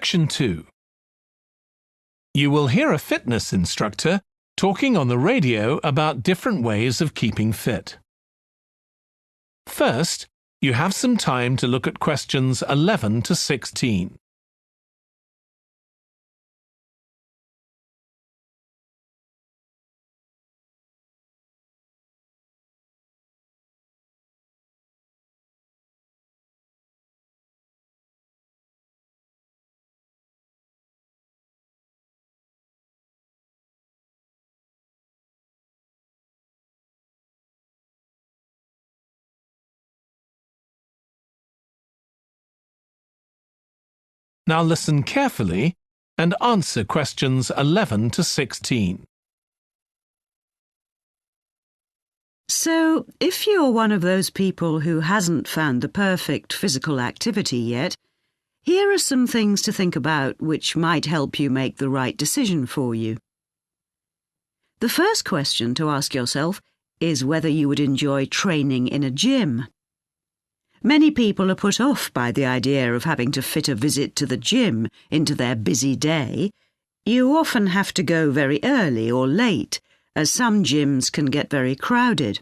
Section 2. You will hear a fitness instructor talking on the radio about different ways of keeping fit. First, you have some time to look at questions 11 to 16. Now listen carefully and answer questions 11 to 16. So, if you're one of those people who hasn't found the perfect physical activity yet, here are some things to think about which might help you make the right decision for you. The first question to ask yourself is whether you would enjoy training in a gym. Many people are put off by the idea of having to fit a visit to the gym into their busy day. You often have to go very early or late, as some gyms can get very crowded.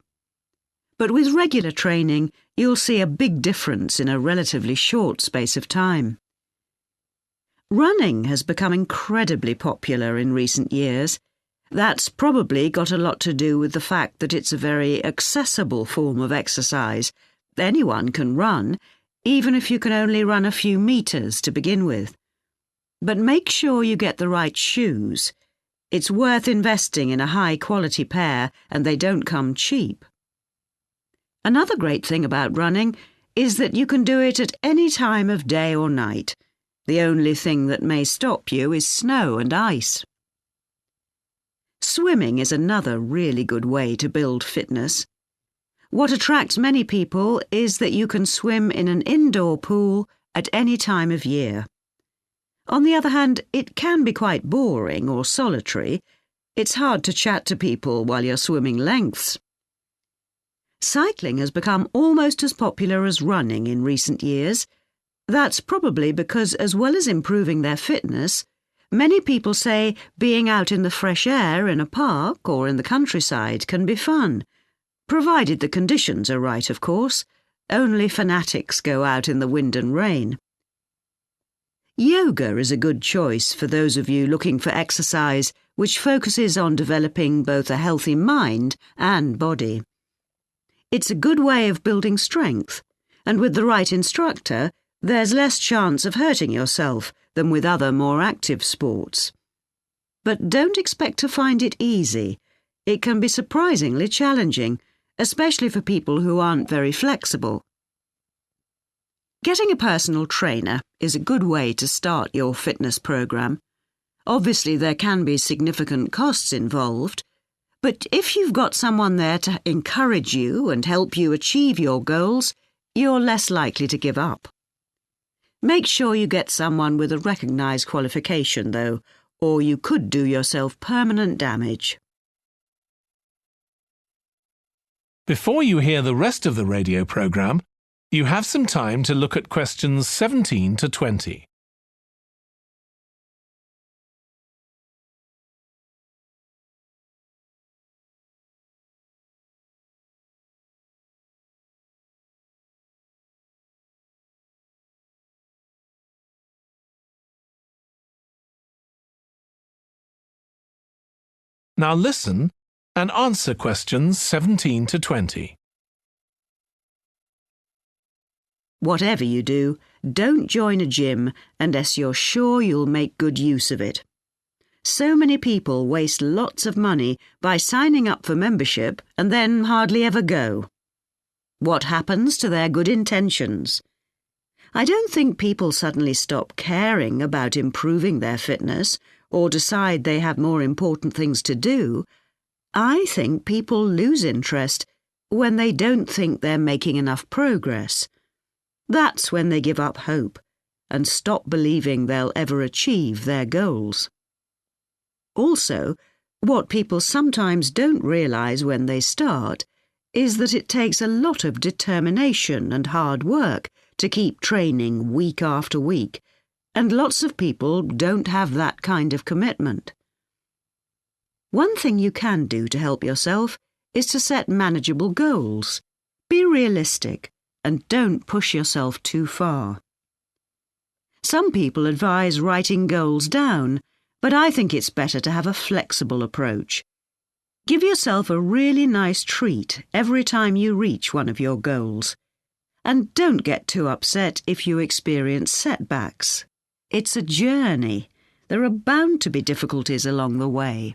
But with regular training, you'll see a big difference in a relatively short space of time. Running has become incredibly popular in recent years. That's probably got a lot to do with the fact that it's a very accessible form of exercise. Anyone can run, even if you can only run a few meters to begin with. But make sure you get the right shoes. It's worth investing in a high-quality pair, and they don't come cheap. Another great thing about running is that you can do it at any time of day or night. The only thing that may stop you is snow and ice. Swimming is another really good way to build fitness. What attracts many people is that you can swim in an indoor pool at any time of year. On the other hand, it can be quite boring or solitary. It's hard to chat to people while you're swimming lengths. Cycling has become almost as popular as running in recent years. That's probably because, as well as improving their fitness, many people say being out in the fresh air in a park or in the countryside can be fun. Provided the conditions are right, of course. Only fanatics go out in the wind and rain. Yoga is a good choice for those of you looking for exercise which focuses on developing both a healthy mind and body. It's a good way of building strength, and with the right instructor, there's less chance of hurting yourself than with other more active sports. But don't expect to find it easy. It can be surprisingly challenging, especially for people who aren't very flexible. Getting a personal trainer is a good way to start your fitness program. Obviously, there can be significant costs involved, but if you've got someone there to encourage you and help you achieve your goals, you're less likely to give up. Make sure you get someone with a recognised qualification, though, or you could do yourself permanent damage. Before you hear the rest of the radio program, you have some time to look at questions 17 to 20. Now listen and answer questions 17 to 20. Whatever you do, don't join a gym unless you're sure you'll make good use of it. So many people waste lots of money by signing up for membership and then hardly ever go. What happens to their good intentions? I don't think people suddenly stop caring about improving their fitness or decide they have more important things to do. I think people lose interest when they don't think they're making enough progress. That's when they give up hope and stop believing they'll ever achieve their goals. Also, what people sometimes don't realise when they start is that it takes a lot of determination and hard work to keep training week after week, and lots of people don't have that kind of commitment. One thing you can do to help yourself is to set manageable goals. Be realistic and don't push yourself too far. Some people advise writing goals down, but I think it's better to have a flexible approach. Give yourself a really nice treat every time you reach one of your goals. And don't get too upset if you experience setbacks. It's a journey. There are bound to be difficulties along the way.